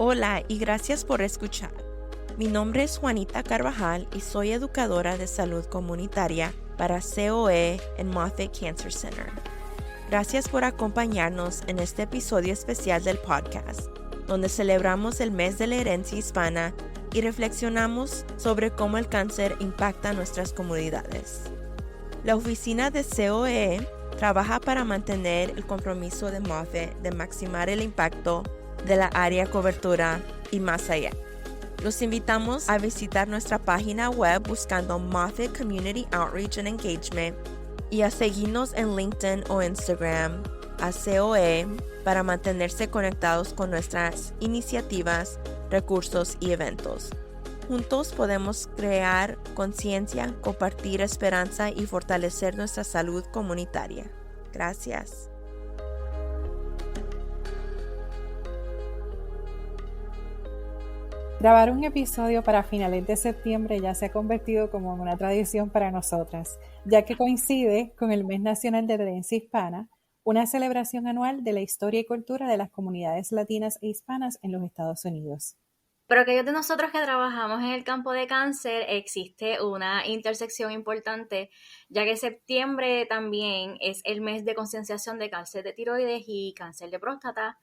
Hola y gracias por escuchar. Mi nombre es Juanita Carvajal y soy educadora de salud comunitaria para COE en Moffitt Cancer Center. Gracias por acompañarnos en este episodio especial del podcast, donde celebramos el mes de la herencia hispana y reflexionamos sobre cómo el cáncer impacta a nuestras comunidades. La oficina de COE trabaja para mantener el compromiso de Moffitt de maximizar el impacto de la área cobertura y más allá. Los invitamos a visitar nuestra página web buscando Moffitt Community Outreach and Engagement y a seguirnos en LinkedIn o Instagram a COE para mantenerse conectados con nuestras iniciativas, recursos y eventos. Juntos podemos crear conciencia, compartir esperanza y fortalecer nuestra salud comunitaria. Gracias. Grabar un episodio para finales de septiembre ya se ha convertido como en una tradición para nosotras, ya que coincide con el Mes Nacional de la Herencia Hispana, una celebración anual de la historia y cultura de las comunidades latinas e hispanas en los Estados Unidos. Pero aquellos de nosotros que trabajamos en el campo de cáncer, existe una intersección importante, ya que septiembre también es el mes de concienciación de cáncer de tiroides y cáncer de próstata.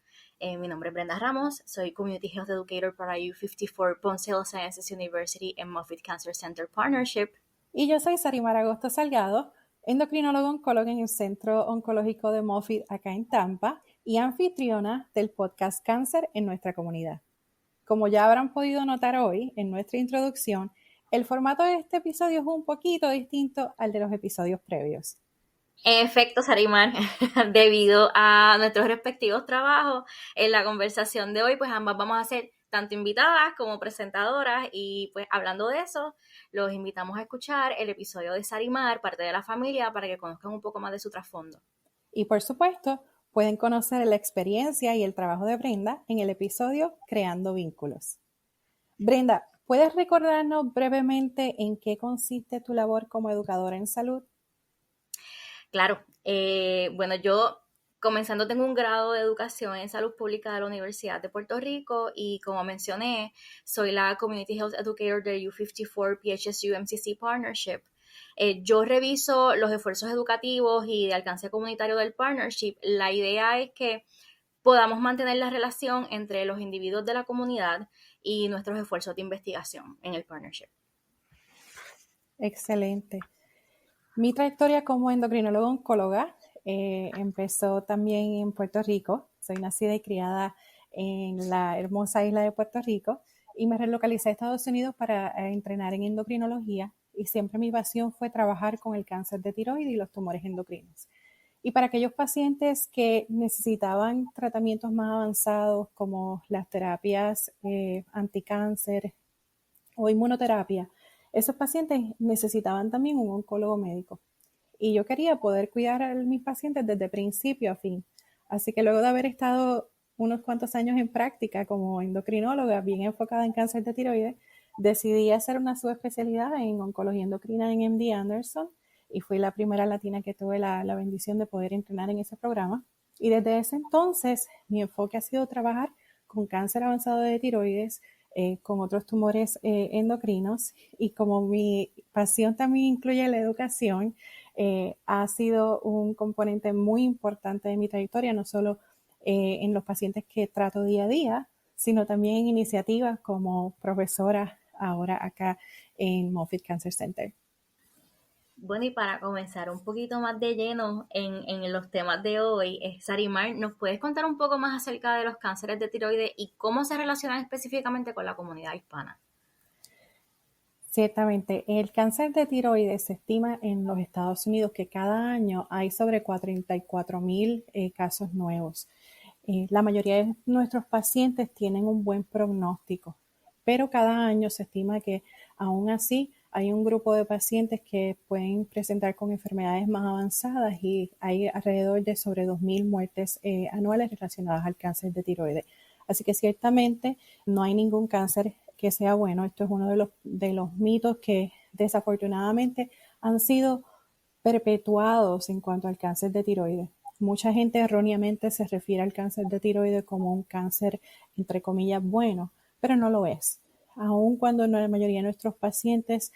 Mi nombre es Brenda Ramos, soy Community Health Educator para U54 Ponce Health Sciences University en Moffitt Cancer Center Partnership. Y yo soy Sarimar Agosto Salgado, endocrinóloga oncóloga en el Centro Oncológico de Moffitt acá en Tampa y anfitriona del podcast Cáncer en nuestra comunidad. Como ya habrán podido notar hoy en nuestra introducción, el formato de este episodio es un poquito distinto al de los episodios previos. En efecto, Sarimar, debido a nuestros respectivos trabajos, en la conversación de hoy, pues ambas vamos a ser tanto invitadas como presentadoras y pues hablando de eso, los invitamos a escuchar el episodio de Sarimar, parte de la familia, para que conozcan un poco más de su trasfondo. Y por supuesto, pueden conocer la experiencia y el trabajo de Brenda en el episodio Creando Vínculos. Brenda, ¿puedes recordarnos brevemente en qué consiste tu labor como educadora en salud? Claro, bueno, yo comenzando tengo un grado de educación en salud pública de la Universidad de Puerto Rico y como mencioné, soy la Community Health Educator de U54 PHSU MCC Partnership. Yo reviso los esfuerzos educativos y de alcance comunitario del partnership. La idea es que podamos mantener la relación entre los individuos de la comunidad y nuestros esfuerzos de investigación en el partnership. Excelente. Mi trayectoria como endocrinóloga oncóloga empezó también en Puerto Rico. Soy nacida y criada en la hermosa isla de Puerto Rico y me relocalicé a Estados Unidos para entrenar en endocrinología y siempre mi pasión fue trabajar con el cáncer de tiroides y los tumores endocrinos. Y para aquellos pacientes que necesitaban tratamientos más avanzados como las terapias anticáncer o inmunoterapia, esos pacientes necesitaban también un oncólogo médico. Y yo quería poder cuidar a mis pacientes desde principio a fin. Así que luego de haber estado unos cuantos años en práctica como endocrinóloga, bien enfocada en cáncer de tiroides, decidí hacer una subespecialidad en oncología endocrina en MD Anderson y fui la primera latina que tuve la bendición de poder entrenar en ese programa. Y desde ese entonces mi enfoque ha sido trabajar con cáncer avanzado de tiroides, con otros tumores endocrinos y como mi pasión también incluye la educación, ha sido un componente muy importante de mi trayectoria, no solo en los pacientes que trato día a día, sino también en iniciativas como profesora ahora acá en Moffitt Cancer Center. Bueno, y para comenzar un poquito más de lleno en los temas de hoy, Sarimar, ¿nos puedes contar un poco más acerca de los cánceres de tiroides y cómo se relacionan específicamente con la comunidad hispana? Ciertamente, el cáncer de tiroides se estima en los Estados Unidos que cada año hay sobre 44,000 casos nuevos. La mayoría de nuestros pacientes tienen un buen pronóstico, pero cada año se estima que aún así hay un grupo de pacientes que pueden presentar con enfermedades más avanzadas y hay alrededor de sobre 2,000 muertes anuales relacionadas al cáncer de tiroides. Así que ciertamente no hay ningún cáncer que sea bueno. Esto es uno de los mitos que desafortunadamente han sido perpetuados en cuanto al cáncer de tiroides. mucha gente erróneamente se refiere al cáncer de tiroides como un cáncer, entre comillas, bueno, pero no lo es. Aun cuando la mayoría de nuestros pacientes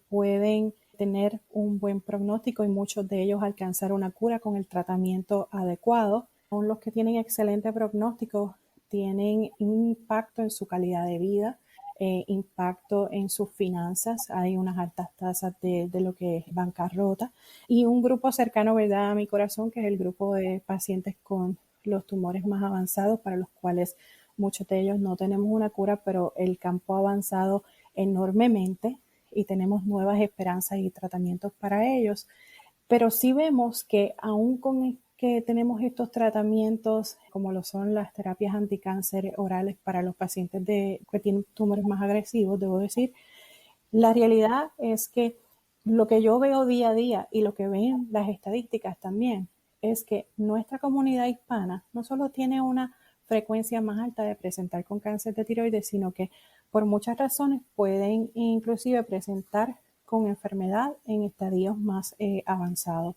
pueden tener un buen pronóstico y muchos de ellos alcanzar una cura con el tratamiento adecuado, aún los que tienen excelente pronóstico tienen un impacto en su calidad de vida, impacto en sus finanzas, hay unas altas tasas de lo que es bancarrota y un grupo cercano, ¿verdad?, a mi corazón, que es el grupo de pacientes con los tumores más avanzados, para los cuales muchos de ellos no tenemos una cura, pero el campo ha avanzado enormemente y tenemos nuevas esperanzas y tratamientos para ellos. Pero sí vemos que aún con que tenemos estos tratamientos, como lo son las terapias anticáncer orales para los pacientes que tienen tumores más agresivos, debo decir, la realidad es que lo que yo veo día a día y lo que ven las estadísticas también es que nuestra comunidad hispana no solo tiene una frecuencia más alta de presentar con cáncer de tiroides, sino que por muchas razones pueden inclusive presentar con enfermedad en estadios más avanzados.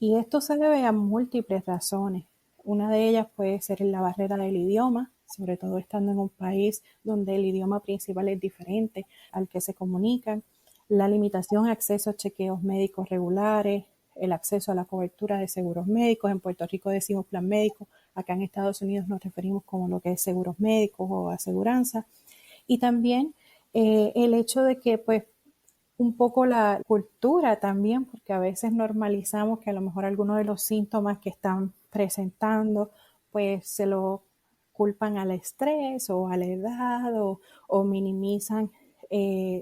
Y esto se debe a múltiples razones. Una de ellas puede ser la barrera del idioma, sobre todo estando en un país donde el idioma principal es diferente al que se comunican, la limitación a acceso a chequeos médicos regulares, el acceso a la cobertura de seguros médicos. En Puerto Rico decimos plan médico, acá en Estados Unidos nos referimos como lo que es seguros médicos o aseguranza. Y también el hecho de que pues un poco la cultura también, porque a veces normalizamos que a lo mejor algunos de los síntomas que están presentando, pues se lo culpan al estrés o a la edad o minimizan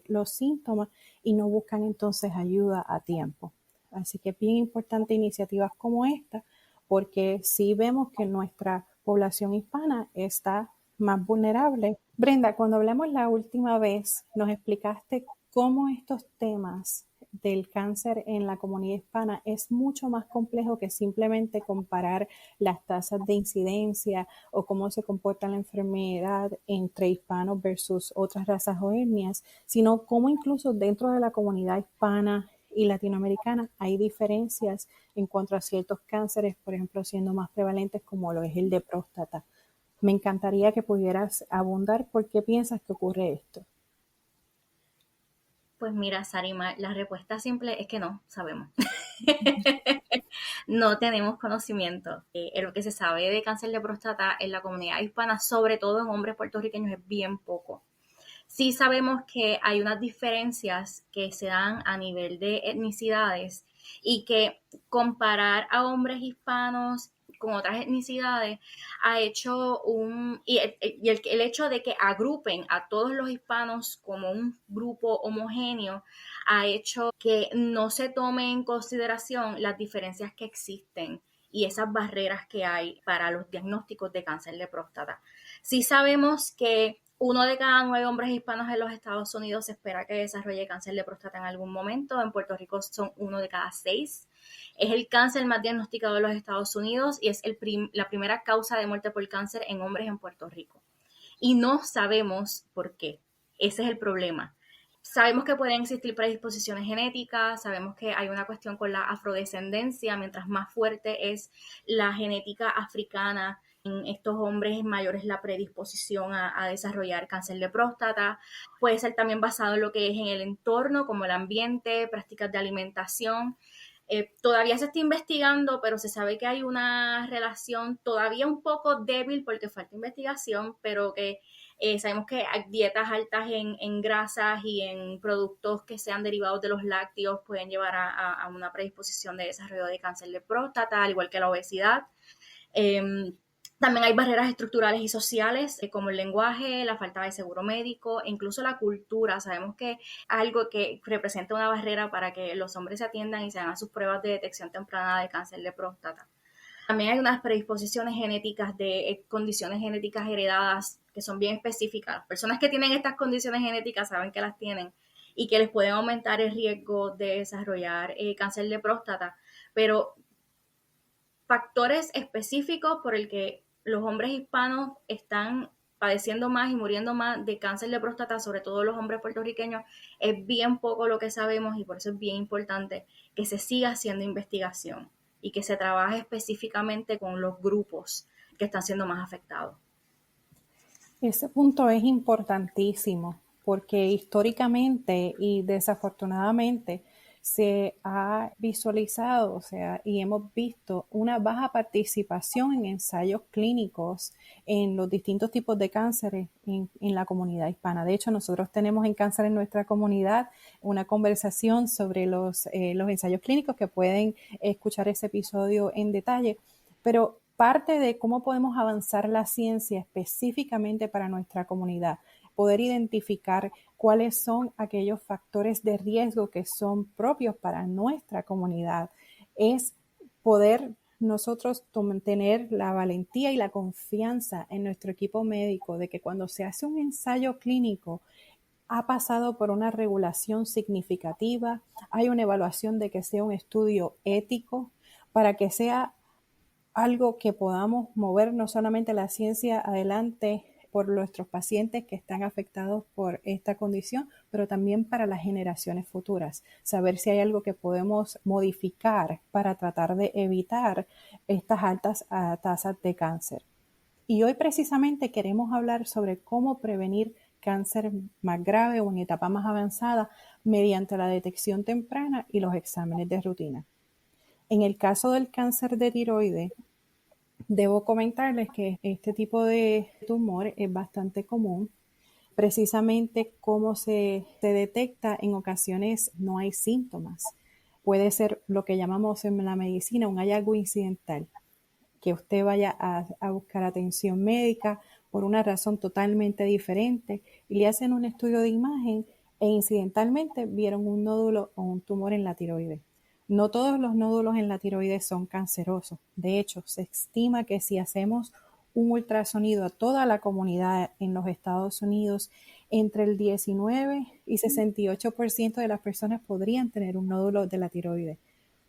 los síntomas y no buscan entonces ayuda a tiempo. Así que es bien importante iniciativas como esta, porque sí vemos que nuestra población hispana está más vulnerable. Brenda, cuando hablamos la última vez, nos explicaste cómo estos temas del cáncer en la comunidad hispana es mucho más complejo que simplemente comparar las tasas de incidencia o cómo se comporta la enfermedad entre hispanos versus otras razas o etnias, sino cómo incluso dentro de la comunidad hispana y latinoamericana hay diferencias en cuanto a ciertos cánceres, por ejemplo, siendo más prevalentes como lo es el de próstata. Me encantaría que pudieras abundar por qué piensas que ocurre esto. Pues mira, Sarima, la respuesta simple es que no sabemos. No tenemos conocimiento. Lo que se sabe de cáncer de próstata en la comunidad hispana, sobre todo en hombres puertorriqueños, es bien poco. Sí sabemos que hay unas diferencias que se dan a nivel de etnicidades y que comparar a hombres hispanos con otras etnicidades ha hecho el hecho de que agrupen a todos los hispanos como un grupo homogéneo ha hecho que no se tomen en consideración las diferencias que existen y esas barreras que hay para los diagnósticos de cáncer de próstata. Sí sabemos que 1 de cada 9 hombres hispanos en los Estados Unidos se espera que desarrolle cáncer de próstata en algún momento. En Puerto Rico son 1 de cada 6. Es el cáncer más diagnosticado en los Estados Unidos y es la primera causa de muerte por cáncer en hombres en Puerto Rico. Y no sabemos por qué. Ese es el problema. Sabemos que pueden existir predisposiciones genéticas, sabemos que hay una cuestión con la afrodescendencia, mientras más fuerte es la genética africana, en estos hombres mayores la predisposición a desarrollar cáncer de próstata. Puede ser también basado en lo que es en el entorno, como el ambiente, prácticas de alimentación. Todavía se está investigando, pero se sabe que hay una relación todavía un poco débil porque falta investigación, pero que sabemos que hay dietas altas en grasas y en productos que sean derivados de los lácteos pueden llevar a una predisposición de desarrollo de cáncer de próstata, al igual que la obesidad. También hay barreras estructurales y sociales, como el lenguaje, la falta de seguro médico e incluso la cultura. Sabemos que algo que representa una barrera para que los hombres se atiendan y se hagan sus pruebas de detección temprana de cáncer de próstata. También hay unas predisposiciones genéticas de condiciones genéticas heredadas que son bien específicas. Las personas que tienen estas condiciones genéticas saben que las tienen y que les pueden aumentar el riesgo de desarrollar cáncer de próstata, pero factores específicos por el que los hombres hispanos están padeciendo más y muriendo más de cáncer de próstata, sobre todo los hombres puertorriqueños, es bien poco lo que sabemos y por eso es bien importante que se siga haciendo investigación. y que se trabaje específicamente con los grupos que están siendo más afectados. Ese punto es importantísimo porque históricamente y desafortunadamente se ha visualizado, o sea, y hemos visto una baja participación en ensayos clínicos en los distintos tipos de cánceres en la comunidad hispana. De hecho, nosotros tenemos en Cáncer en Nuestra Comunidad una conversación sobre los ensayos clínicos, que pueden escuchar ese episodio en detalle, pero parte de cómo podemos avanzar la ciencia específicamente para nuestra comunidad, poder identificar cuáles son aquellos factores de riesgo que son propios para nuestra comunidad, es poder nosotros tener la valentía y la confianza en nuestro equipo médico de que cuando se hace un ensayo clínico ha pasado por una regulación significativa, hay una evaluación de que sea un estudio ético para que sea algo que podamos mover no solamente la ciencia adelante por nuestros pacientes que están afectados por esta condición, pero también para las generaciones futuras. Saber si hay algo que podemos modificar para tratar de evitar estas altas tasas de cáncer. Y hoy precisamente queremos hablar sobre cómo prevenir cáncer más grave o en etapa más avanzada mediante la detección temprana y los exámenes de rutina. En el caso del cáncer de tiroides, debo comentarles que este tipo de tumor es bastante común. Precisamente como se detecta, en ocasiones no hay síntomas. Puede ser lo que llamamos en la medicina un hallazgo incidental, que usted vaya a buscar atención médica por una razón totalmente diferente y le hacen un estudio de imagen e incidentalmente vieron un nódulo o un tumor en la tiroides. No todos los nódulos en la tiroides son cancerosos. De hecho, se estima que si hacemos un ultrasonido a toda la comunidad en los Estados Unidos, entre el 19 y 68% de las personas podrían tener un nódulo de la tiroides.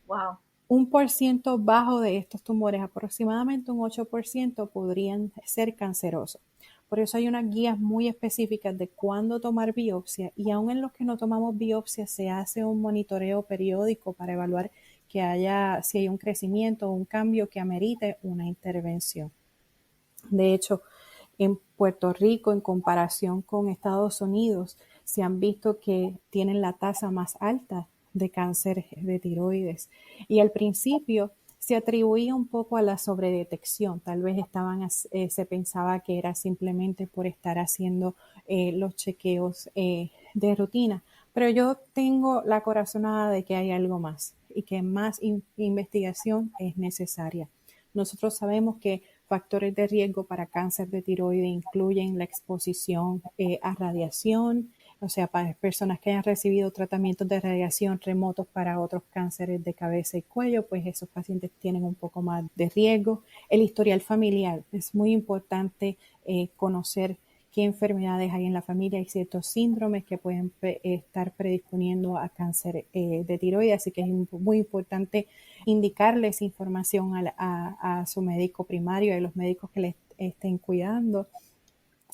Wow. Un por ciento bajo de estos tumores, aproximadamente un 8%, podrían ser cancerosos. Por eso hay unas guías muy específicas de cuándo tomar biopsia, y aún en los que no tomamos biopsia se hace un monitoreo periódico para evaluar si hay un crecimiento o un cambio que amerite una intervención. De hecho, en Puerto Rico, en comparación con Estados Unidos, se han visto que tienen la tasa más alta de cáncer de tiroides. Y al principio se atribuía un poco a la sobredetección. Tal vez se pensaba que era simplemente por estar haciendo los chequeos de rutina. Pero yo tengo la corazonada de que hay algo más y que más investigación es necesaria. Nosotros sabemos que factores de riesgo para cáncer de tiroides incluyen la exposición a radiación, o sea, para personas que hayan recibido tratamientos de radiación remotos para otros cánceres de cabeza y cuello, pues esos pacientes tienen un poco más de riesgo. El historial familiar, es muy importante conocer qué enfermedades hay en la familia. Hay ciertos síndromes que pueden estar predisponiendo a cáncer de tiroides, así que es muy importante indicarles información a su médico primario y a los médicos que les estén cuidando,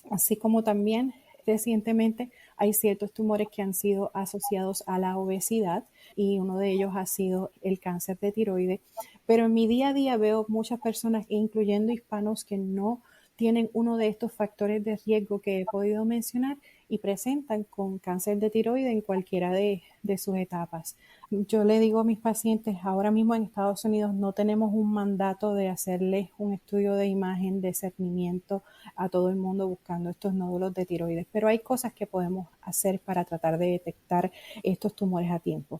así como también recientemente hay ciertos tumores que han sido asociados a la obesidad y uno de ellos ha sido el cáncer de tiroides. Pero en mi día a día veo muchas personas, incluyendo hispanos, que no tienen uno de estos factores de riesgo que he podido mencionar y presentan con cáncer de tiroides en cualquiera de sus etapas. Yo le digo a mis pacientes, ahora mismo en Estados Unidos no tenemos un mandato de hacerles un estudio de imagen de cernimiento a todo el mundo buscando estos nódulos de tiroides, pero hay cosas que podemos hacer para tratar de detectar estos tumores a tiempo.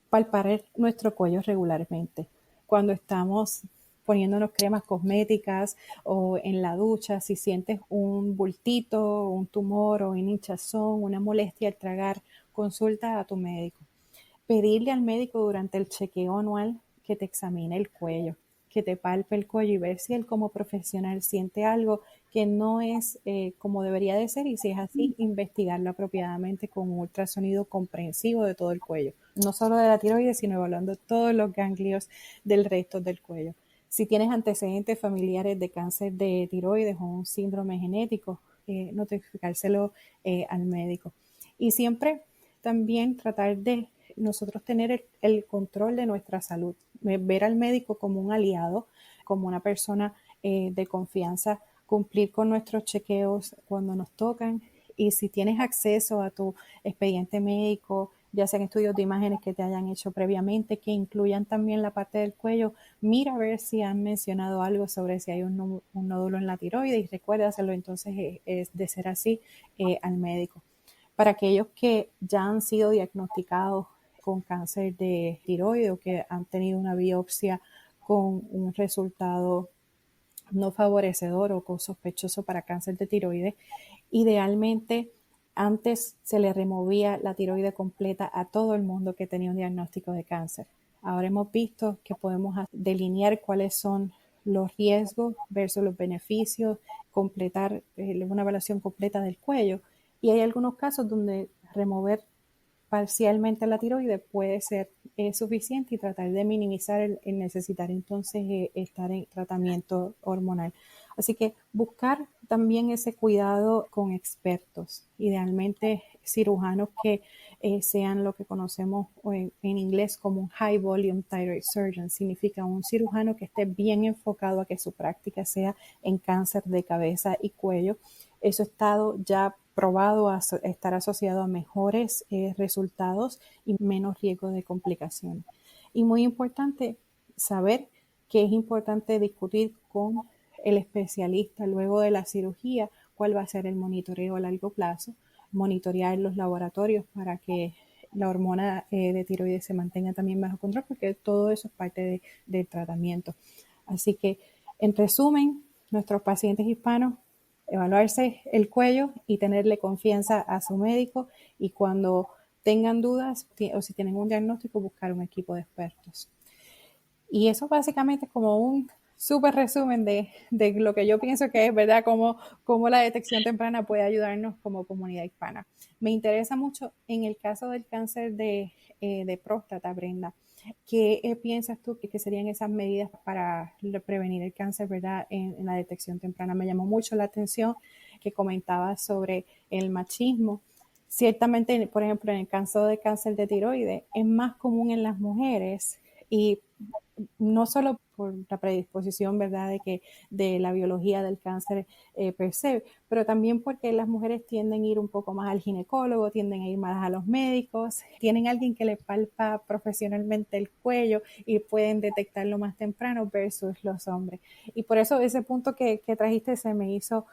Palpar nuestro cuello regularmente. Cuando estamos poniéndonos cremas cosméticas o en la ducha, si sientes un bultito, un tumor o una hinchazón, una molestia al tragar, consulta a tu médico. Pedirle al médico durante el chequeo anual que te examine el cuello, que te palpe el cuello y ver si él como profesional siente algo que no es como debería de ser, y si es así, investigarlo apropiadamente con un ultrasonido comprensivo de todo el cuello, no solo de la tiroides, sino evaluando todos los ganglios del resto del cuello. Si tienes antecedentes familiares de cáncer de tiroides o un síndrome genético, notificárselo al médico. Y siempre también tratar de nosotros tener el control de nuestra salud, ver al médico como un aliado, como una persona de confianza, cumplir con nuestros chequeos cuando nos tocan, y si tienes acceso a tu expediente médico, ya sean estudios de imágenes que te hayan hecho previamente, que incluyan también la parte del cuello, mira a ver si han mencionado algo sobre si hay un nódulo en la tiroides y recuérdaselo entonces de ser así al médico. Para aquellos que ya han sido diagnosticados con cáncer de tiroides o que han tenido una biopsia con un resultado no favorecedor o con sospechoso para cáncer de tiroides, idealmente antes se le removía la tiroide completa a todo el mundo que tenía un diagnóstico de cáncer. Ahora hemos visto que podemos delinear cuáles son los riesgos versus los beneficios, completar una evaluación completa del cuello, y hay algunos casos donde remover parcialmente la tiroides puede ser suficiente y tratar de minimizar el necesitar entonces estar en tratamiento hormonal. Así que buscar también ese cuidado con expertos, idealmente cirujanos que sean lo que conocemos en inglés como un high volume thyroid surgeon. Significa un cirujano que esté bien enfocado a que su práctica sea en cáncer de cabeza y cuello. Eso ha estado ya probado a estar asociado a mejores resultados y menos riesgo de complicaciones. Y muy importante saber que es importante discutir con el especialista luego de la cirugía cuál va a ser el monitoreo a largo plazo, monitorear los laboratorios para que la hormona de tiroides se mantenga también bajo control, porque todo eso es parte del tratamiento. Así que, en resumen, nuestros pacientes hispanos, evaluarse el cuello y tenerle confianza a su médico, y cuando tengan dudas o si tienen un diagnóstico, buscar un equipo de expertos. Y eso básicamente es como un súper resumen de lo que yo pienso que es, ¿verdad? Cómo la detección temprana puede ayudarnos como comunidad hispana. Me interesa mucho en el caso del cáncer de próstata, Brenda. ¿Qué piensas tú que serían esas medidas para prevenir el cáncer, ¿verdad? En la detección temprana. Me llamó mucho la atención que comentabas sobre el machismo. Ciertamente, por ejemplo, en el caso de cáncer de tiroides, es más común en las mujeres, y no solo por la predisposición, ¿verdad?, de la biología del cáncer per se, pero también porque las mujeres tienden a ir un poco más al ginecólogo, tienden a ir más a los médicos, tienen alguien que les palpa profesionalmente el cuello y pueden detectarlo más temprano versus los hombres. Y por eso ese punto que trajiste se me hizo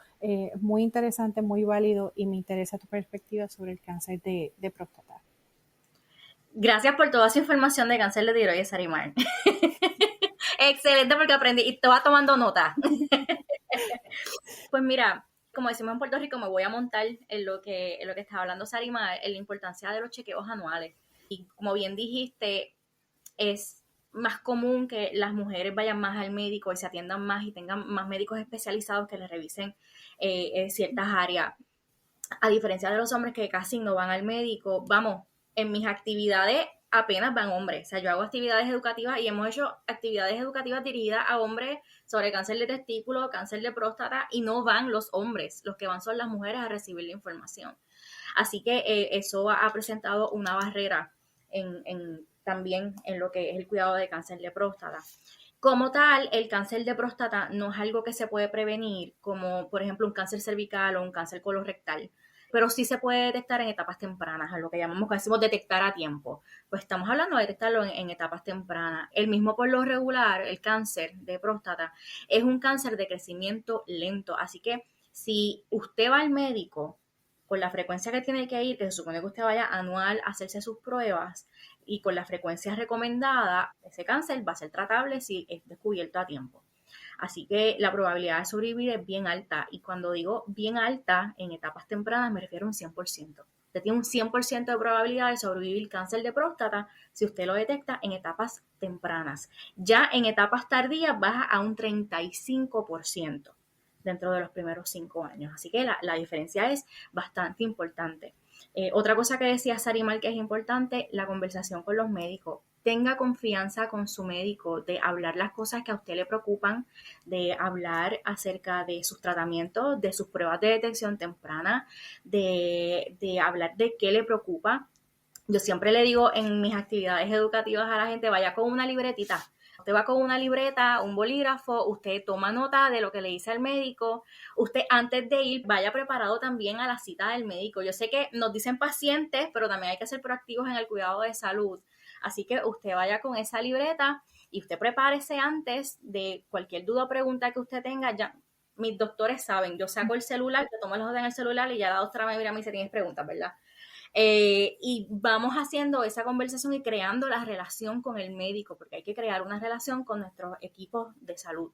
muy interesante, muy válido, y me interesa tu perspectiva sobre el cáncer de próstata. Gracias por toda esa información de cáncer de tiroides, Sarimar. Excelente, porque aprendí y estaba tomando nota. Pues mira, como decimos en Puerto Rico, me voy a montar en lo que estaba hablando Sarimar, en la importancia de los chequeos anuales. Y como bien dijiste, es más común que las mujeres vayan más al médico y se atiendan más y tengan más médicos especializados que les revisen ciertas áreas. A diferencia de los hombres que casi no van al médico, vamos, en mis actividades apenas van hombres. O sea, yo hago actividades educativas y hemos hecho actividades educativas dirigidas a hombres sobre cáncer de testículo, cáncer de próstata, y no van los hombres. Los que van son las mujeres a recibir la información. Así que eso ha presentado una barrera también en lo que es el cuidado de cáncer de próstata. Como tal, el cáncer de próstata no es algo que se puede prevenir, como por ejemplo un cáncer cervical o un cáncer colorectal, pero sí se puede detectar en etapas tempranas, a lo que llamamos, que decimos detectar a tiempo. Pues estamos hablando de detectarlo en etapas tempranas. El mismo por lo regular, el cáncer de próstata, es un cáncer de crecimiento lento, así que si usted va al médico con la frecuencia que tiene que ir, que se supone que usted vaya anual a hacerse sus pruebas, y con la frecuencia recomendada, ese cáncer va a ser tratable si es descubierto a tiempo. Así que la probabilidad de sobrevivir es bien alta, y cuando digo bien alta, en etapas tempranas me refiero a un 100%. Usted tiene un 100% de probabilidad de sobrevivir cáncer de próstata si usted lo detecta en etapas tempranas. Ya en etapas tardías baja a un 35% dentro de los primeros 5 años. Así que la diferencia es bastante importante. Otra cosa que decía Sarimar que es importante, la conversación con los médicos. Tenga confianza con su médico de hablar las cosas que a usted le preocupan, de hablar acerca de sus tratamientos, de sus pruebas de detección temprana, de hablar de qué le preocupa. Yo siempre le digo en mis actividades educativas a la gente, vaya con una libretita. Usted va con una libreta, un bolígrafo, usted toma nota de lo que le dice el médico. Usted antes de ir vaya preparado también a la cita del médico. Yo sé que nos dicen pacientes, pero también hay que ser proactivos en el cuidado de salud. Así que usted vaya con esa libreta y usted prepárese antes de cualquier duda o pregunta que usted tenga. Ya, mis doctores saben, yo saco el celular, yo tomo las notas en el celular y ya la doctora me mira a mí si tienes preguntas, ¿verdad? Y vamos haciendo esa conversación y creando la relación con el médico, porque hay que crear una relación con nuestros equipos de salud.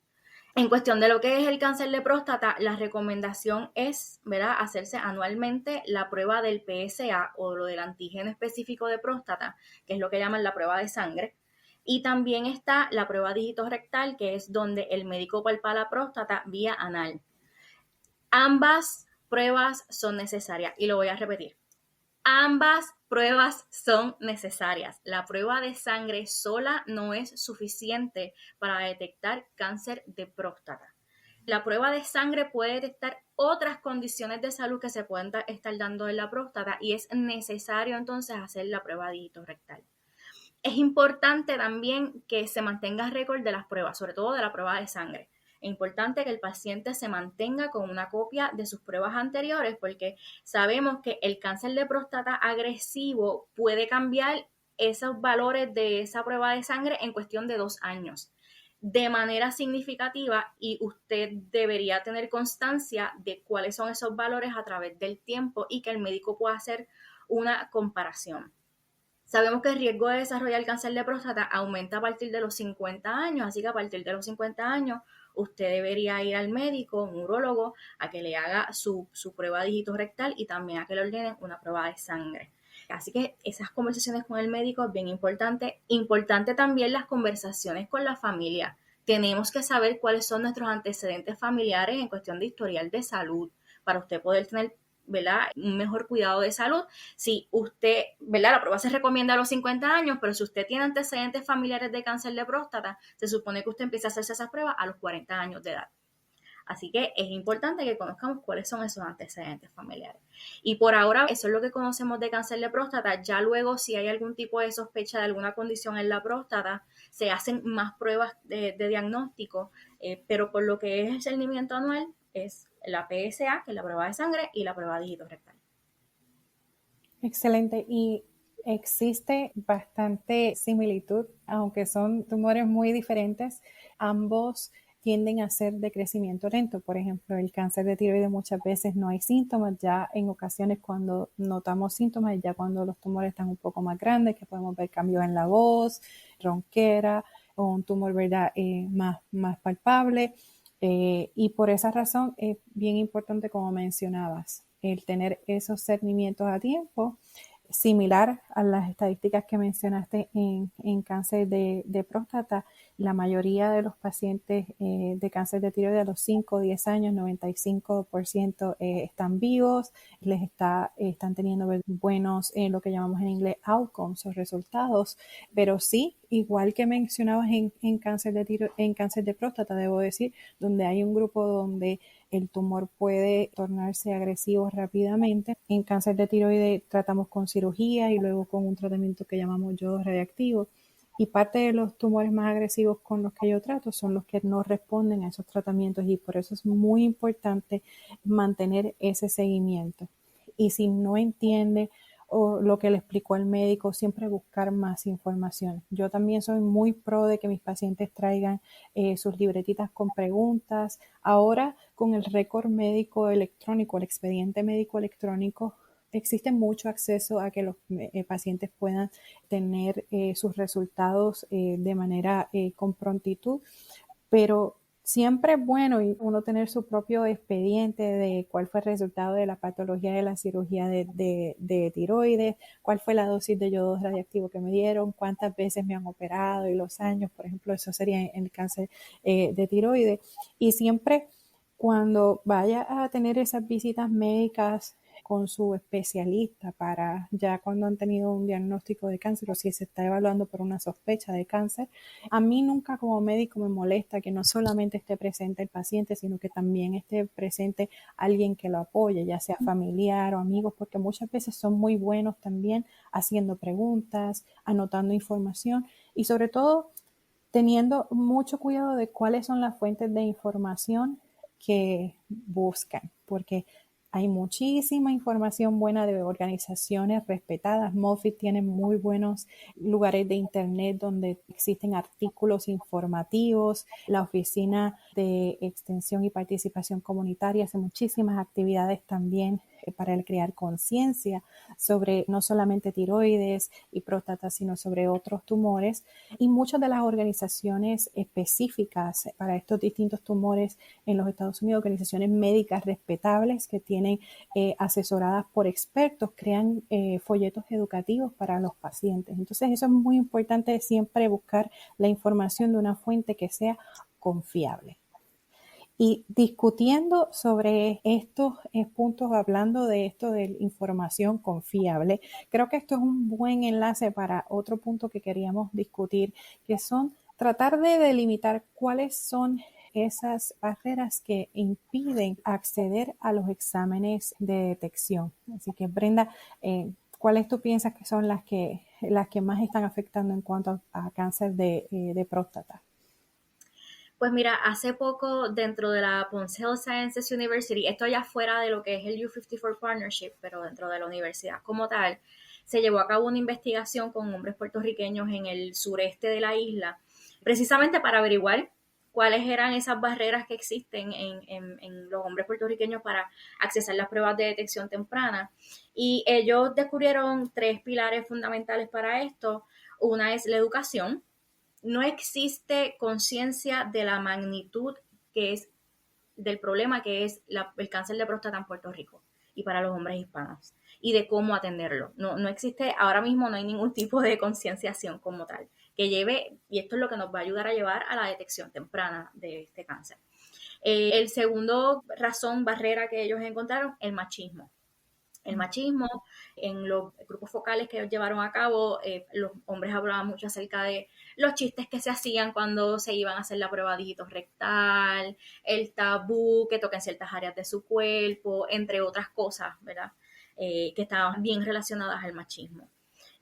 En cuestión de lo que es el cáncer de próstata, la recomendación es, ¿verdad?, hacerse anualmente la prueba del PSA o lo del antígeno específico de próstata, que es lo que llaman la prueba de sangre. Y también está la prueba dígito rectal, que es donde el médico palpa la próstata vía anal. Ambas pruebas son necesarias y lo voy a repetir. Ambas pruebas son necesarias. La prueba de sangre sola no es suficiente para detectar cáncer de próstata. La prueba de sangre puede detectar otras condiciones de salud que se pueden estar dando en la próstata y es necesario entonces hacer la prueba dígito rectal. Es importante también que se mantenga récord de las pruebas, sobre todo de la prueba de sangre. Es importante que el paciente se mantenga con una copia de sus pruebas anteriores porque sabemos que el cáncer de próstata agresivo puede cambiar esos valores de esa prueba de sangre en cuestión de 2 años de manera significativa y usted debería tener constancia de cuáles son esos valores a través del tiempo y que el médico pueda hacer una comparación. Sabemos que el riesgo de desarrollar cáncer de próstata aumenta a partir de los 50 años, así que a partir de los 50 años usted debería ir al médico, un urólogo, a que le haga su prueba dígito rectal y también a que le ordenen una prueba de sangre. Así que esas conversaciones con el médico es bien importante. Importante también las conversaciones con la familia. Tenemos que saber cuáles son nuestros antecedentes familiares en cuestión de historial de salud para usted poder tener, ¿verdad?, un mejor cuidado de salud. Si usted, ¿verdad?, la prueba se recomienda a los 50 años, pero si usted tiene antecedentes familiares de cáncer de próstata, se supone que usted empieza a hacerse esas pruebas a los 40 años de edad. Así que es importante que conozcamos cuáles son esos antecedentes familiares. Y por ahora, eso es lo que conocemos de cáncer de próstata. Ya luego, si hay algún tipo de sospecha de alguna condición en la próstata, se hacen más pruebas de diagnóstico, pero por lo que es el seguimiento anual, es la PSA, que es la prueba de sangre, y la prueba dígito rectal. Excelente. Y existe bastante similitud, aunque son tumores muy diferentes. Ambos tienden a ser de crecimiento lento. Por ejemplo, el cáncer de tiroides muchas veces no hay síntomas. Ya en ocasiones cuando notamos síntomas, ya cuando los tumores están un poco más grandes, que podemos ver cambios en la voz, ronquera o un tumor, ¿verdad?, más palpable. Y por esa razón es bien importante, como mencionabas, el tener esos seguimientos a tiempo, similar a las estadísticas que mencionaste en cáncer de próstata. La mayoría de los pacientes de cáncer de tiroides a los 5 o 10 años, 95% están vivos, están teniendo buenos, lo que llamamos en inglés outcomes o resultados, pero sí, igual que mencionabas en cáncer de próstata, debo decir, donde hay un grupo donde el tumor puede tornarse agresivo rápidamente. En cáncer de tiroides tratamos con cirugía y luego con un tratamiento que llamamos yodo radiactivo. Y parte de los tumores más agresivos con los que yo trato son los que no responden a esos tratamientos y por eso es muy importante mantener ese seguimiento. Y si no entiende o lo que le explicó el médico, siempre buscar más información. Yo también soy muy pro de que mis pacientes traigan sus libretitas con preguntas. Ahora, con el récord médico electrónico, el expediente médico electrónico, existe mucho acceso a que los pacientes puedan tener sus resultados de manera con prontitud, pero siempre es bueno uno tener su propio expediente de cuál fue el resultado de la patología de la cirugía de tiroides, cuál fue la dosis de yodo radiactivo que me dieron, cuántas veces me han operado y los años, por ejemplo, eso sería en el cáncer de tiroides. Y siempre cuando vaya a tener esas visitas médicas con su especialista para ya cuando han tenido un diagnóstico de cáncer o si se está evaluando por una sospecha de cáncer. A mí nunca como médico me molesta que no solamente esté presente el paciente, sino que también esté presente alguien que lo apoye, ya sea familiar o amigos, porque muchas veces son muy buenos también haciendo preguntas, anotando información y sobre todo teniendo mucho cuidado de cuáles son las fuentes de información que buscan, porque hay muchísima información buena de organizaciones respetadas. Moffitt tiene muy buenos lugares de internet donde existen artículos informativos. La Oficina de Extensión y Participación Comunitaria hace muchísimas actividades también para el crear conciencia sobre no solamente tiroides y próstata, sino sobre otros tumores. Y muchas de las organizaciones específicas para estos distintos tumores en los Estados Unidos, organizaciones médicas respetables que tienen asesoradas por expertos, crean folletos educativos para los pacientes. Entonces eso es muy importante, siempre buscar la información de una fuente que sea confiable. Y discutiendo sobre estos puntos, hablando de esto de información confiable, creo que esto es un buen enlace para otro punto que queríamos discutir, que son tratar de delimitar cuáles son esas barreras que impiden acceder a los exámenes de detección. Así que Brenda, ¿cuáles tú piensas que son las que más están afectando en cuanto a cáncer de próstata? Pues mira, hace poco dentro de la Ponce Health Sciences University, esto ya fuera de lo que es el U54 Partnership, pero dentro de la universidad como tal, se llevó a cabo una investigación con hombres puertorriqueños en el sureste de la isla, precisamente para averiguar cuáles eran esas barreras que existen en los hombres puertorriqueños para accesar las pruebas de detección temprana. Y ellos descubrieron 3 pilares fundamentales para esto. Una es la educación. No existe conciencia de la magnitud que es del problema que es el cáncer de próstata en Puerto Rico y para los hombres hispanos y de cómo atenderlo. No existe, ahora mismo no hay ningún tipo de concienciación como tal que lleve, y esto es lo que nos va a ayudar a llevar a la detección temprana de este cáncer. El segundo barrera que ellos encontraron, el machismo. El machismo, en los grupos focales que ellos llevaron a cabo, los hombres hablaban mucho acerca de los chistes que se hacían cuando se iban a hacer la prueba dígito rectal, el tabú que toca en ciertas áreas de su cuerpo, entre otras cosas, ¿verdad? Que estaban bien relacionadas al machismo.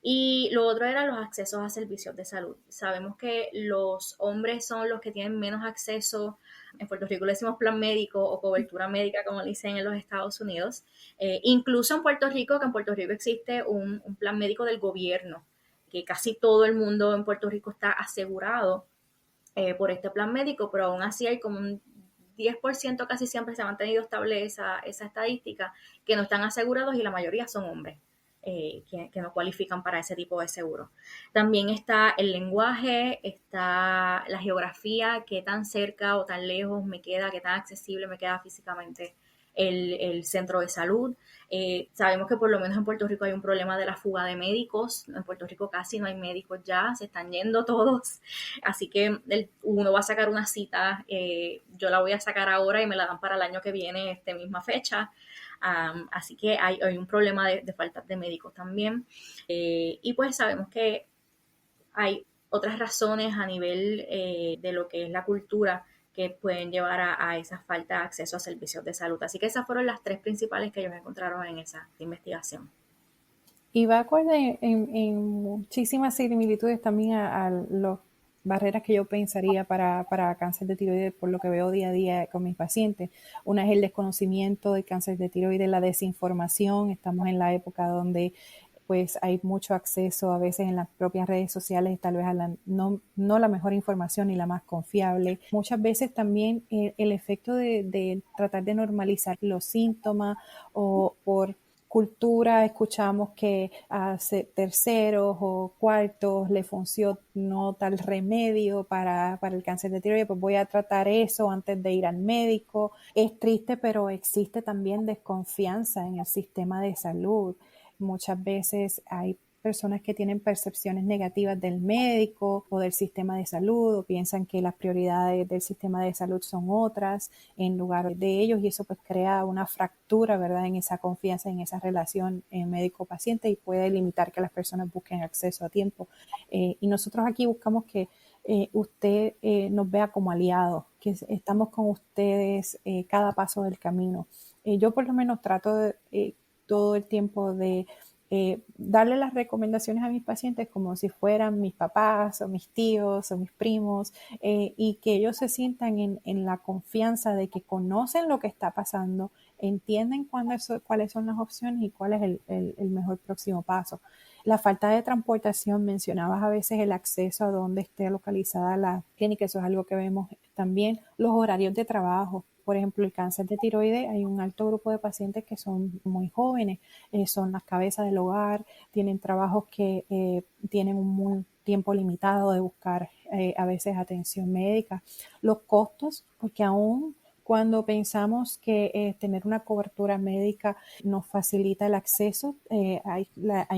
Y lo otro era los accesos a servicios de salud. Sabemos que los hombres son los que tienen menos acceso. En Puerto Rico le decimos plan médico o cobertura médica, como le dicen en los Estados Unidos. Incluso en Puerto Rico, que en Puerto Rico existe un plan médico del gobierno, que casi todo el mundo en Puerto Rico está asegurado por este plan médico, pero aún así hay como un 10%, casi siempre se ha mantenido estable esa estadística, que no están asegurados y la mayoría son hombres. Que no cualifican para ese tipo de seguro. También está el lenguaje, está la geografía, qué tan cerca o tan lejos me queda, qué tan accesible me queda físicamente el centro de salud. Sabemos que por lo menos en Puerto Rico hay un problema de la fuga de médicos. En Puerto Rico casi no hay médicos ya, se están yendo todos. Así que uno va a sacar una cita, yo la voy a sacar ahora y me la dan para el año que viene, misma fecha. Así que hay un problema de falta de médicos también. Y pues sabemos que hay otras razones a nivel de lo que es la cultura que pueden llevar a esa falta de acceso a servicios de salud. Así que esas fueron las 3 principales que ellos encontraron en esa investigación. Y va acorde en muchísimas similitudes también a las barreras que yo pensaría para cáncer de tiroides, por lo que veo día a día con mis pacientes. Una es el desconocimiento del cáncer de tiroides, la desinformación. Estamos en la época donde pues hay mucho acceso a veces en las propias redes sociales, tal vez a no la mejor información ni la más confiable. Muchas veces también el efecto de tratar de normalizar los síntomas o por cultura escuchamos que a terceros o cuartos le funcionó tal remedio para el cáncer de tiroides, pues voy a tratar eso antes de ir al médico. Es triste, pero existe también desconfianza en el sistema de salud. Muchas veces hay personas que tienen percepciones negativas del médico o del sistema de salud, o piensan que las prioridades del sistema de salud son otras en lugar de ellos, y eso pues crea una fractura, ¿verdad?, en esa confianza, en esa relación médico-paciente, y puede limitar que las personas busquen acceso a tiempo. Y nosotros aquí buscamos que usted nos vea como aliados, que estamos con ustedes cada paso del camino. Yo por lo menos trato todo el tiempo de darle las recomendaciones a mis pacientes como si fueran mis papás o mis tíos o mis primos, y que ellos se sientan en la confianza de que conocen lo que está pasando, entienden cuáles son las opciones y cuál es el mejor próximo paso. La falta de transportación, mencionabas a veces el acceso a donde esté localizada la clínica, eso es algo que vemos también. Los horarios de trabajo, por ejemplo, el cáncer de tiroides, hay un alto grupo de pacientes que son muy jóvenes, son las cabezas del hogar, tienen trabajos que tienen un muy tiempo limitado de buscar a veces atención médica. Los costos, porque aún cuando pensamos que tener una cobertura médica nos facilita el acceso, hay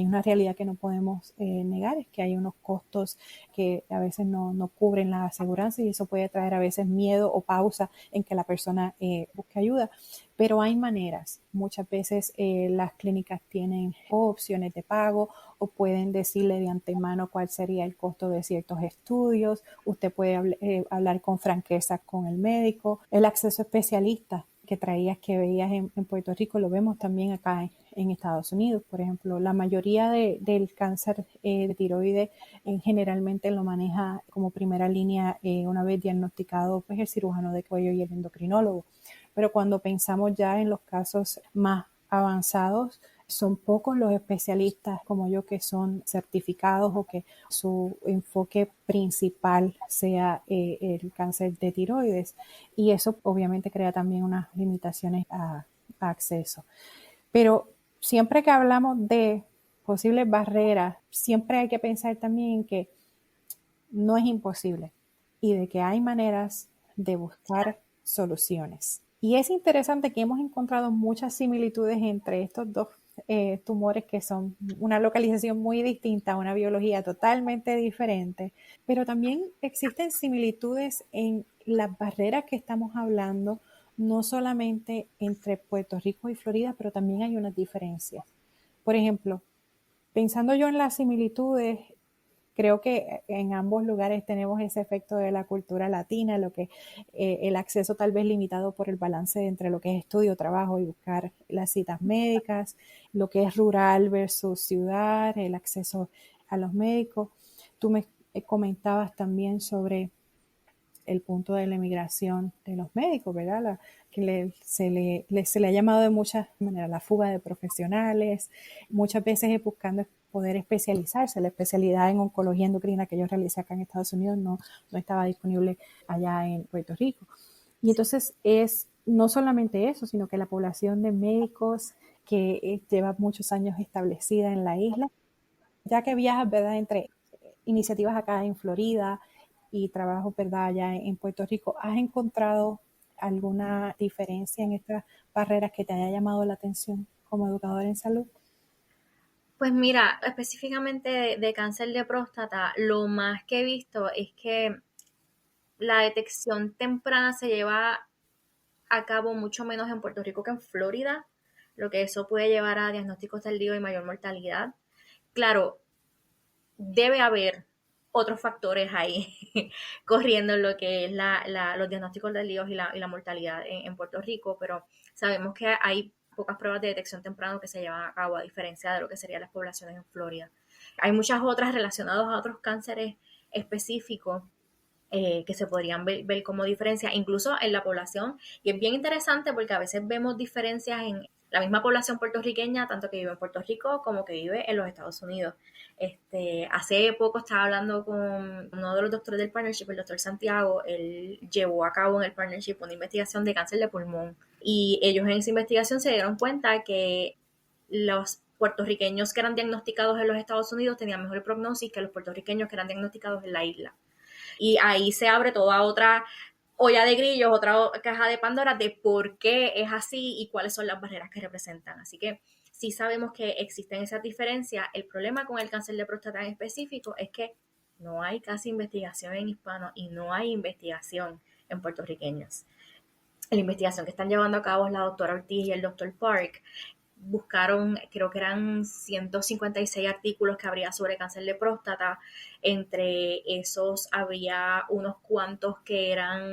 una realidad que no podemos negar, es que hay unos costos que a veces no cubren la aseguranza, y eso puede traer a veces miedo o pausa en que la persona busque ayuda. Pero hay maneras. Muchas veces las clínicas tienen opciones de pago, o pueden decirle de antemano cuál sería el costo de ciertos estudios. Usted puede hablar con franqueza con el médico. El acceso a especialistas que veías en Puerto Rico, lo vemos también acá en Estados Unidos. Por ejemplo, la mayoría del cáncer de tiroides generalmente lo maneja como primera línea una vez diagnosticado pues el cirujano de cuello y el endocrinólogo. Pero cuando pensamos ya en los casos más avanzados, son pocos los especialistas como yo que son certificados o que su enfoque principal sea el cáncer de tiroides, y eso obviamente crea también unas limitaciones a acceso. Pero siempre que hablamos de posibles barreras, siempre hay que pensar también en que no es imposible y de que hay maneras de buscar soluciones. Y es interesante que hemos encontrado muchas similitudes entre estos dos tumores, que son una localización muy distinta, una biología totalmente diferente, pero también existen similitudes en las barreras que estamos hablando, no solamente entre Puerto Rico y Florida, pero también hay unas diferencias. Por ejemplo, pensando yo en las similitudes, creo que en ambos lugares tenemos ese efecto de la cultura latina, lo que el acceso tal vez limitado por el balance entre lo que es estudio, trabajo y buscar las citas médicas, lo que es rural versus ciudad, el acceso a los médicos. Tú me comentabas también sobre el punto de la emigración de los médicos, ¿verdad? Que se le ha llamado de muchas maneras la fuga de profesionales, muchas veces es buscando poder especializarse. La especialidad en oncología endocrina que yo realicé acá en Estados Unidos no estaba disponible allá en Puerto Rico. Y entonces es no solamente eso, sino que la población de médicos que lleva muchos años establecida en la isla, ya que viajas, ¿verdad?, entre iniciativas acá en Florida y trabajo, ¿verdad?, allá en Puerto Rico, ¿has encontrado alguna diferencia en estas barreras que te haya llamado la atención como educador en salud? Pues mira, específicamente de cáncer de próstata, lo más que he visto es que la detección temprana se lleva a cabo mucho menos en Puerto Rico que en Florida, lo que eso puede llevar a diagnósticos tardíos y mayor mortalidad. Claro, debe haber otros factores ahí corriendo en lo que es los diagnósticos tardíos y la mortalidad en Puerto Rico, pero sabemos que hay pocas pruebas de detección temprana que se llevan a cabo, a diferencia de lo que serían las poblaciones en Florida. Hay muchas otras relacionadas a otros cánceres específicos que se podrían ver como diferencia, incluso en la población. Y es bien interesante porque a veces vemos diferencias en la misma población puertorriqueña, tanto que vive en Puerto Rico como que vive en los Estados Unidos. Hace poco estaba hablando con uno de los doctores del partnership, el doctor Santiago. Él llevó a cabo en el partnership una investigación de cáncer de pulmón, y ellos en esa investigación se dieron cuenta que los puertorriqueños que eran diagnosticados en los Estados Unidos tenían mejor prognosis que los puertorriqueños que eran diagnosticados en la isla. Y ahí se abre toda otra olla de grillos, otra caja de Pandora de por qué es así y cuáles son las barreras que representan. Así que sí sabemos que existen esas diferencias. El problema con el cáncer de próstata en específico es que no hay casi investigación en hispano y no hay investigación en puertorriqueños. La investigación que están llevando a cabo es la doctora Ortiz y el doctor Park. Buscaron, creo que eran 156 artículos que habría sobre cáncer de próstata. Entre esos había unos cuantos que eran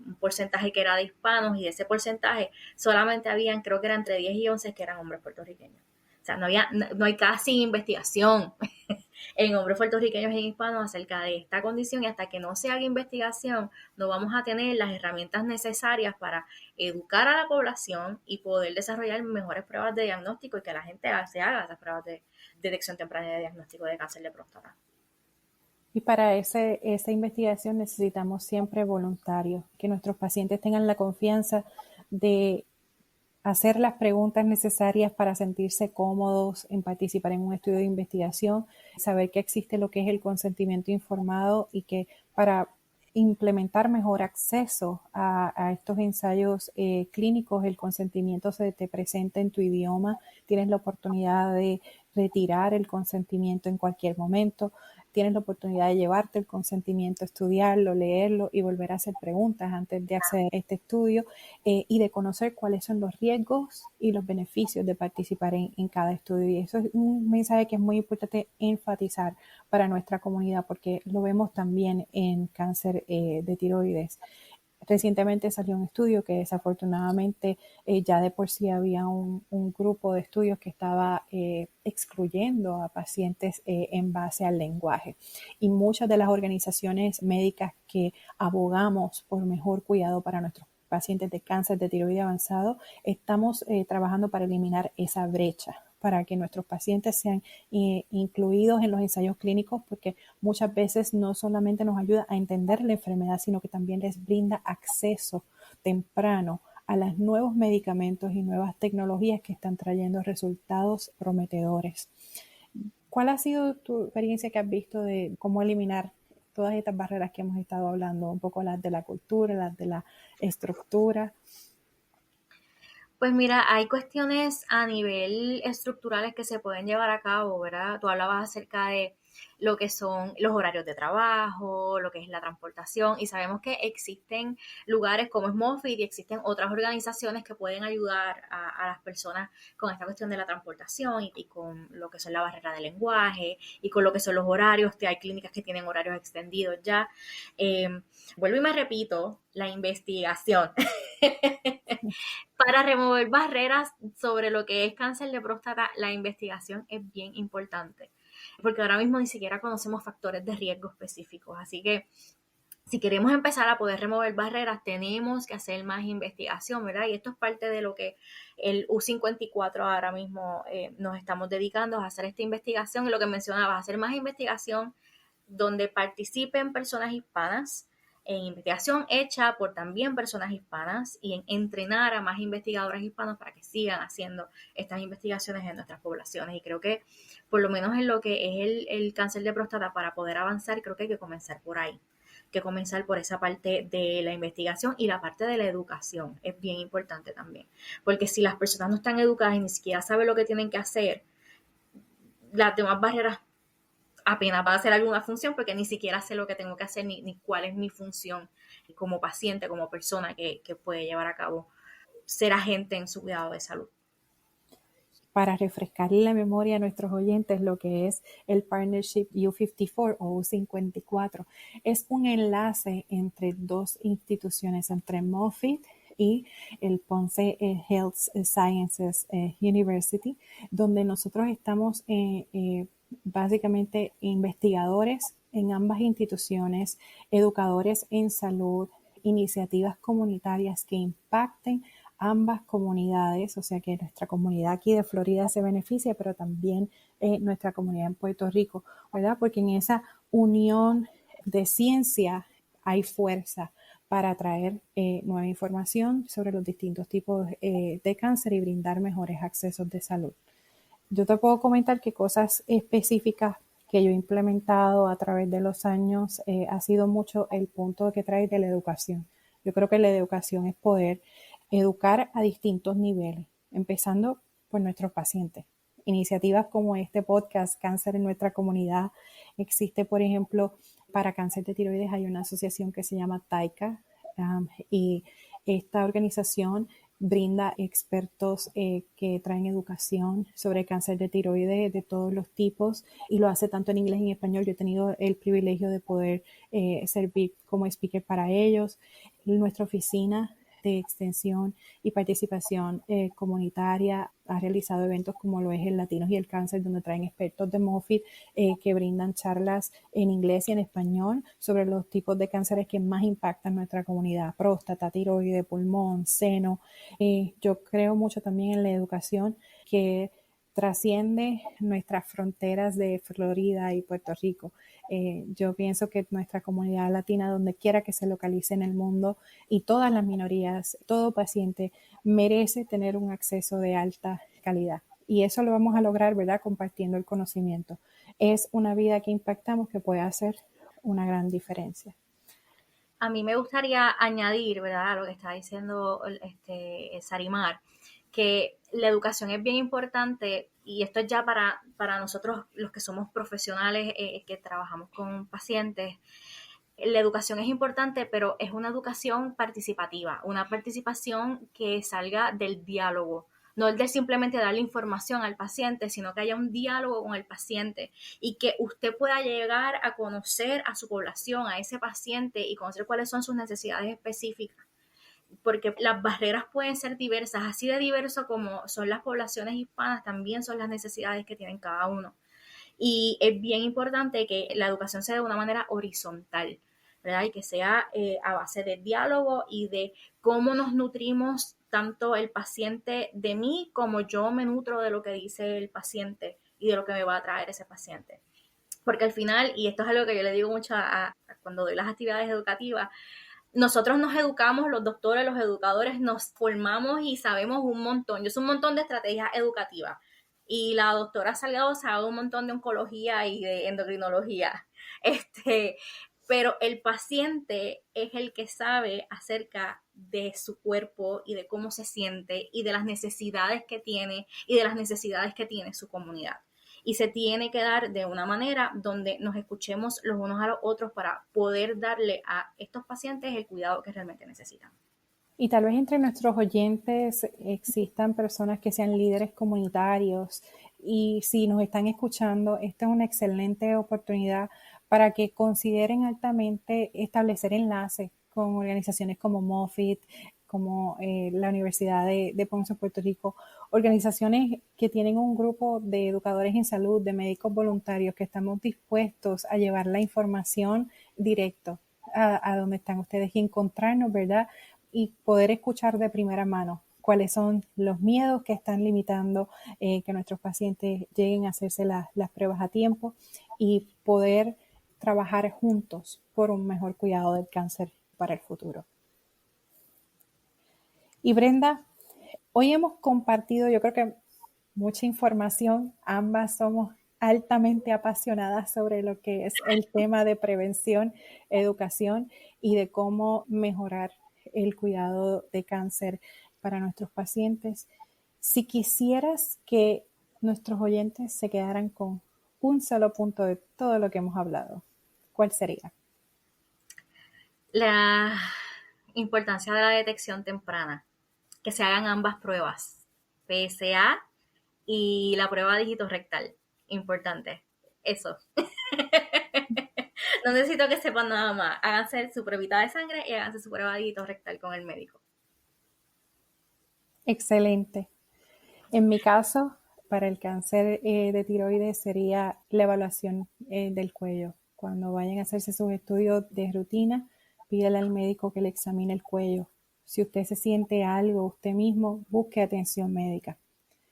un porcentaje que era de hispanos, y de ese porcentaje solamente habían, creo que eran entre 10 y 11 que eran hombres puertorriqueños. O sea, no hay casi investigación en hombres puertorriqueños y hispanos acerca de esta condición, y hasta que no se haga investigación no vamos a tener las herramientas necesarias para educar a la población y poder desarrollar mejores pruebas de diagnóstico y que la gente se haga esas pruebas de detección temprana de diagnóstico de cáncer de próstata. Y para esa investigación necesitamos siempre voluntarios, que nuestros pacientes tengan la confianza de hacer las preguntas necesarias para sentirse cómodos en participar en un estudio de investigación, saber que existe lo que es el consentimiento informado y que para implementar mejor acceso a estos ensayos clínicos, el consentimiento se te presenta en tu idioma, tienes la oportunidad de retirar el consentimiento en cualquier momento, tienes la oportunidad de llevarte el consentimiento, estudiarlo, leerlo y volver a hacer preguntas antes de acceder a este estudio y de conocer cuáles son los riesgos y los beneficios de participar en cada estudio. Y eso es un mensaje que es muy importante enfatizar para nuestra comunidad porque lo vemos también en cáncer de tiroides. Recientemente salió un estudio que desafortunadamente ya de por sí había un grupo de estudios que estaba excluyendo a pacientes en base al lenguaje. Y muchas de las organizaciones médicas que abogamos por mejor cuidado para nuestros pacientes de cáncer de tiroides avanzado, estamos trabajando para eliminar esa brecha, para que nuestros pacientes sean incluidos en los ensayos clínicos, porque muchas veces no solamente nos ayuda a entender la enfermedad, sino que también les brinda acceso temprano a los nuevos medicamentos y nuevas tecnologías que están trayendo resultados prometedores. ¿Cuál ha sido tu experiencia que has visto de cómo eliminar todas estas barreras que hemos estado hablando? Un poco las de la cultura, las de la estructura. Pues mira, hay cuestiones a nivel estructurales que se pueden llevar a cabo, ¿verdad? Tú hablabas acerca de lo que son los horarios de trabajo, lo que es la transportación, y sabemos que existen lugares como es Moffitt y existen otras organizaciones que pueden ayudar a las personas con esta cuestión de la transportación y con lo que son la barrera del lenguaje y con lo que son los horarios. Hay clínicas que tienen horarios extendidos ya. Vuelvo y me repito, la investigación. Para remover barreras sobre lo que es cáncer de próstata, la investigación es bien importante, porque ahora mismo ni siquiera conocemos factores de riesgo específicos. Así que si queremos empezar a poder remover barreras, tenemos que hacer más investigación, ¿verdad? Y esto es parte de lo que el U54 ahora mismo nos estamos dedicando a hacer esta investigación. Y lo que mencionaba, hacer más investigación donde participen personas hispanas, en investigación hecha por también personas hispanas, y en entrenar a más investigadores hispanos para que sigan haciendo estas investigaciones en nuestras poblaciones. Y creo que por lo menos en lo que es el cáncer de próstata, para poder avanzar, creo que hay que comenzar por ahí, que comenzar por esa parte de la investigación, y la parte de la educación es bien importante también, porque si las personas no están educadas y ni siquiera saben lo que tienen que hacer, las demás barreras apenas va a hacer alguna función, porque ni siquiera sé lo que tengo que hacer ni cuál es mi función como paciente, como persona que puede llevar a cabo ser agente en su cuidado de salud. Para refrescarle la memoria a nuestros oyentes lo que es el Partnership U54 o U54. Es un enlace entre dos instituciones, entre Moffitt y el Ponce Health Sciences University, donde nosotros estamos básicamente investigadores en ambas instituciones, educadores en salud, iniciativas comunitarias que impacten ambas comunidades, o sea que nuestra comunidad aquí de Florida se beneficia, pero también nuestra comunidad en Puerto Rico, ¿verdad? Porque en esa unión de ciencia hay fuerza para traer nueva información sobre los distintos tipos de cáncer y brindar mejores accesos de salud. Yo te puedo comentar que cosas específicas que yo he implementado a través de los años ha sido mucho el punto que trae de la educación. Yo creo que la educación es poder educar a distintos niveles, empezando por nuestros pacientes. Iniciativas como este podcast, Cáncer en nuestra comunidad, existe, por ejemplo, para cáncer de tiroides hay una asociación que se llama TAICA, y esta organización brinda expertos que traen educación sobre cáncer de tiroides de todos los tipos y lo hace tanto en inglés y en español. Yo he tenido el privilegio de poder servir como speaker para ellos. Nuestra oficina de extensión y participación comunitaria ha realizado eventos como lo es el Latinos y el Cáncer, donde traen expertos de Moffitt que brindan charlas en inglés y en español sobre los tipos de cánceres que más impactan nuestra comunidad: próstata, tiroide, pulmón, seno. Yo creo mucho también en la educación que trasciende nuestras fronteras de Florida y Puerto Rico. Yo pienso que nuestra comunidad latina, donde quiera que se localice en el mundo, y todas las minorías, todo paciente merece tener un acceso de alta calidad. Y eso lo vamos a lograr, ¿verdad?, compartiendo el conocimiento. Es una vida que impactamos que puede hacer una gran diferencia. A mí me gustaría añadir, ¿verdad?, a lo que está diciendo Sarimar, que la educación es bien importante, y esto es ya para nosotros los que somos profesionales que trabajamos con pacientes. La educación es importante, pero es una educación participativa, una participación que salga del diálogo, no el de simplemente darle información al paciente, sino que haya un diálogo con el paciente y que usted pueda llegar a conocer a su población, a ese paciente, y conocer cuáles son sus necesidades específicas. Porque las barreras pueden ser diversas, así de diverso como son las poblaciones hispanas, también son las necesidades que tienen cada uno. Y es bien importante que la educación sea de una manera horizontal, ¿verdad? Y que sea a base de diálogo y de cómo nos nutrimos tanto el paciente de mí como yo me nutro de lo que dice el paciente y de lo que me va a traer ese paciente. Porque al final, y esto es algo que yo le digo mucho cuando doy las actividades educativas, nosotros nos educamos, los doctores, los educadores, nos formamos y sabemos un montón. Yo sé un montón de estrategias educativas. Y la doctora Salgado sabe un montón de oncología y de endocrinología. Pero el paciente es el que sabe acerca de su cuerpo y de cómo se siente y de las necesidades que tiene y de las necesidades que tiene su comunidad. Y se tiene que dar de una manera donde nos escuchemos los unos a los otros para poder darle a estos pacientes el cuidado que realmente necesitan. Y tal vez entre nuestros oyentes existan personas que sean líderes comunitarios, y si nos están escuchando, esta es una excelente oportunidad para que consideren altamente establecer enlaces con organizaciones como Moffitt, como la Universidad de Ponce, Puerto Rico, organizaciones que tienen un grupo de educadores en salud, de médicos voluntarios que estamos dispuestos a llevar la información directo a donde están ustedes y encontrarnos, ¿verdad?, y poder escuchar de primera mano cuáles son los miedos que están limitando que nuestros pacientes lleguen a hacerse las pruebas a tiempo, y poder trabajar juntos por un mejor cuidado del cáncer para el futuro. Y Brenda, hoy hemos compartido, yo creo que mucha información. Ambas somos altamente apasionadas sobre lo que es el tema de prevención, educación y de cómo mejorar el cuidado de cáncer para nuestros pacientes. Si quisieras que nuestros oyentes se quedaran con un solo punto de todo lo que hemos hablado, ¿cuál sería? La importancia de la detección temprana, que se hagan ambas pruebas, PSA y la prueba dígito rectal. Importante. Eso. No necesito que sepan nada más. Háganse su pruebita de sangre y háganse su prueba dígito rectal con el médico. Excelente. En mi caso, para el cáncer de tiroides sería la evaluación del cuello. Cuando vayan a hacerse sus estudios de rutina, pídale al médico que le examine el cuello. Si usted se siente algo usted mismo, busque atención médica.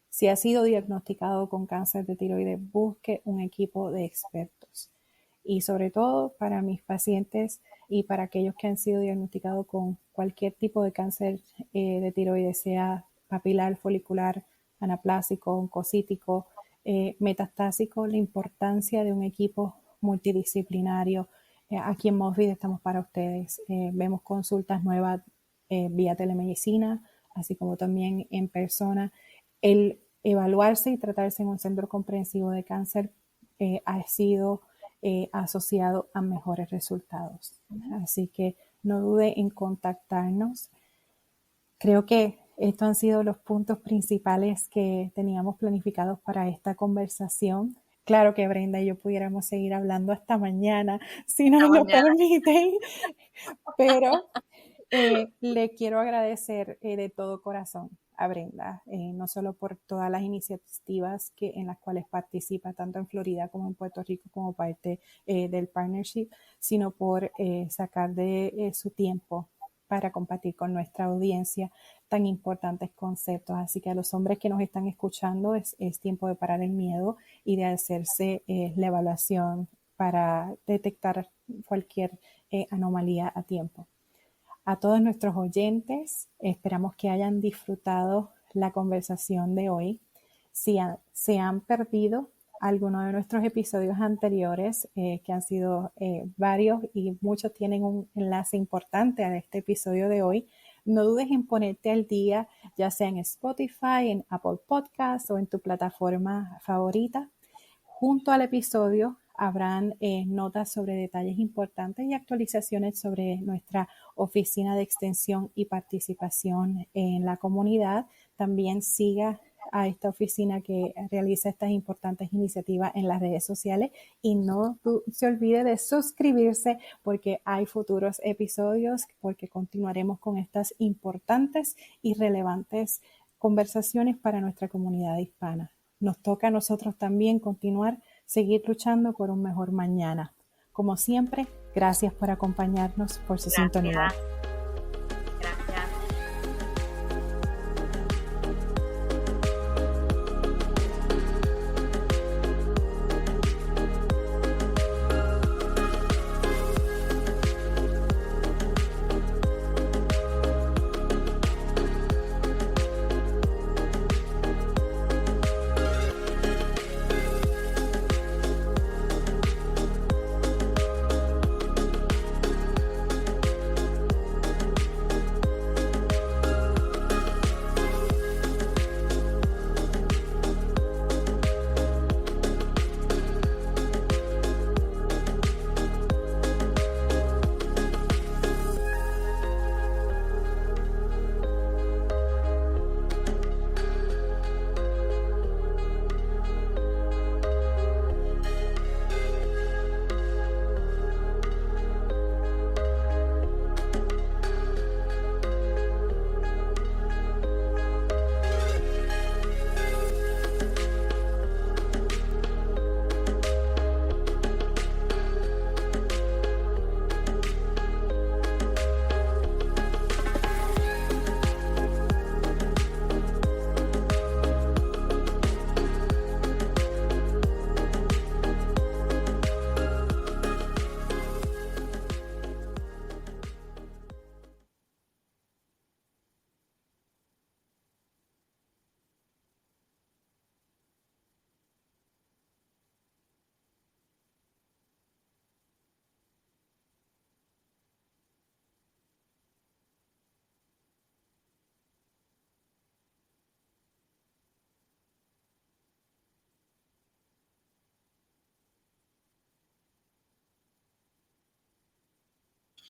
Si ha sido diagnosticado con cáncer de tiroides, busque un equipo de expertos. Y sobre todo para mis pacientes y para aquellos que han sido diagnosticados con cualquier tipo de cáncer de tiroides, sea papilar, folicular, anaplásico, oncocítico, metastásico, la importancia de un equipo multidisciplinario. Aquí en Moffitt estamos para ustedes. Vemos consultas nuevas vía telemedicina, así como también en persona. El evaluarse y tratarse en un centro comprensivo de cáncer ha sido asociado a mejores resultados. Así que no dude en contactarnos. Creo que estos han sido los puntos principales que teníamos planificados para esta conversación. Claro que Brenda y yo pudiéramos seguir hablando hasta mañana, si nos lo permiten, pero le quiero agradecer de todo corazón a Brenda, no solo por todas las iniciativas en las cuales participa, tanto en Florida como en Puerto Rico, como parte del partnership, sino por sacar de su tiempo para compartir con nuestra audiencia tan importantes conceptos. Así que a los hombres que nos están escuchando es tiempo de parar el miedo y de hacerse la evaluación para detectar cualquier anomalía a tiempo. A todos nuestros oyentes, esperamos que hayan disfrutado la conversación de hoy. Si se han perdido alguno de nuestros episodios anteriores, que han sido varios y muchos tienen un enlace importante a este episodio de hoy, no dudes en ponerte al día, ya sea en Spotify, en Apple Podcasts o en tu plataforma favorita. Junto al episodio habrán notas sobre detalles importantes y actualizaciones sobre nuestra oficina de extensión y participación en la comunidad. También siga a esta oficina que realiza estas importantes iniciativas en las redes sociales y no se olvide de suscribirse porque hay futuros episodios, porque continuaremos con estas importantes y relevantes conversaciones para nuestra comunidad hispana. Nos toca a nosotros también seguir luchando por un mejor mañana. Como siempre, gracias por acompañarnos, por su sintonía.